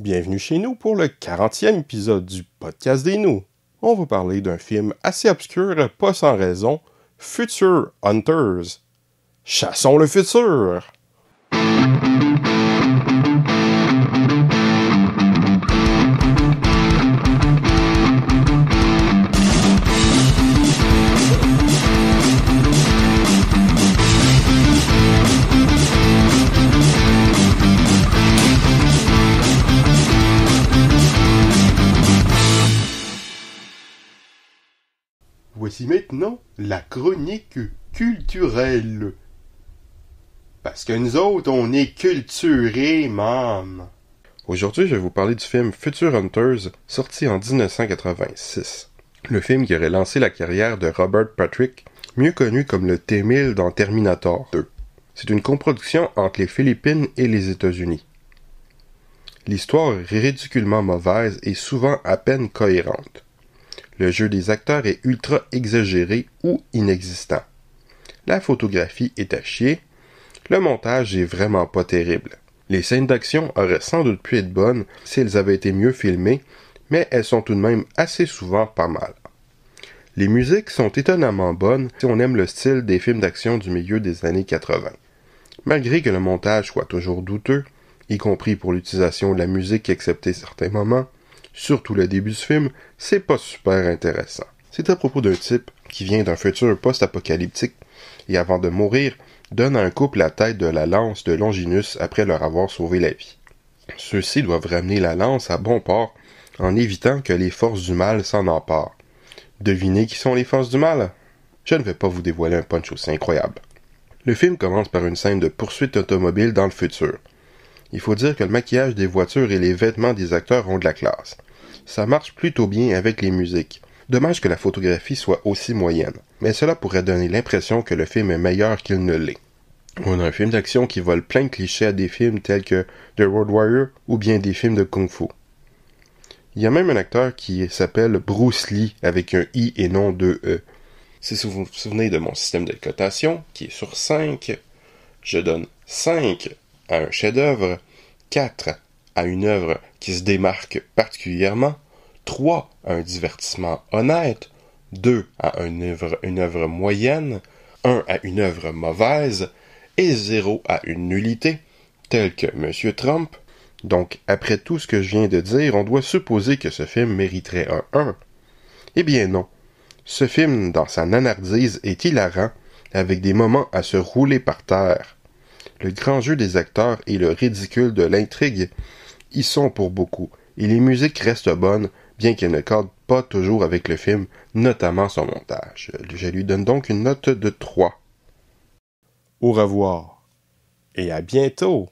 Bienvenue chez nous pour le 40e épisode du Podcast des Nous. On va parler d'un film assez obscur, pas sans raison, Future Hunters. Chassons le futur! Voici maintenant la chronique culturelle. Parce que nous autres, on est culturés, man. Aujourd'hui, je vais vous parler du film Future Hunters, sorti en 1986. Le film qui aurait lancé la carrière de Robert Patrick, mieux connu comme le T-1000 dans Terminator 2. C'est une coproduction entre les Philippines et les États-Unis. L'histoire est ridiculement mauvaise et souvent à peine cohérente. Le jeu des acteurs est ultra exagéré ou inexistant. La photographie est à chier. Le montage est vraiment pas terrible. Les scènes d'action auraient sans doute pu être bonnes si elles avaient été mieux filmées, mais elles sont tout de même assez souvent pas mal. Les musiques sont étonnamment bonnes si on aime le style des films d'action du milieu des années 80. Malgré que le montage soit toujours douteux, y compris pour l'utilisation de la musique excepté certains moments, surtout le début du film, c'est pas super intéressant. C'est à propos d'un type qui vient d'un futur post-apocalyptique et avant de mourir, donne à un couple la tête de la lance de Longinus après leur avoir sauvé la vie. Ceux-ci doivent ramener la lance à bon port en évitant que les forces du mal s'en emparent. Devinez qui sont les forces du mal? Je ne vais pas vous dévoiler un punch aussi incroyable. Le film commence par une scène de poursuite automobile dans le futur. Il faut dire que le maquillage des voitures et les vêtements des acteurs ont de la classe. Ça marche plutôt bien avec les musiques. Dommage que la photographie soit aussi moyenne, mais cela pourrait donner l'impression que le film est meilleur qu'il ne l'est. On a un film d'action qui vole plein de clichés à des films tels que The Road Warrior ou bien des films de Kung Fu. Il y a même un acteur qui s'appelle Bruce Lee avec un I et non deux E. Si vous vous souvenez de mon système de cotation, qui est sur 5, je donne 5 à un chef-d'œuvre, 4 à une œuvre qui se démarque particulièrement, 3 à un divertissement honnête, 2 à une œuvre moyenne, 1 à une œuvre mauvaise, et 0 à une nullité, telle que M. Trump. Donc, après tout ce que je viens de dire, on doit supposer que ce film mériterait un 1. Eh bien non. Ce film, dans sa nanardise, est hilarant, avec des moments à se rouler par terre. Le grand jeu des acteurs et le ridicule de l'intrigue y sont pour beaucoup, et les musiques restent bonnes, bien qu'elles ne cadrent pas toujours avec le film, notamment son montage. Je lui donne donc une note de 3. Au revoir, et à bientôt!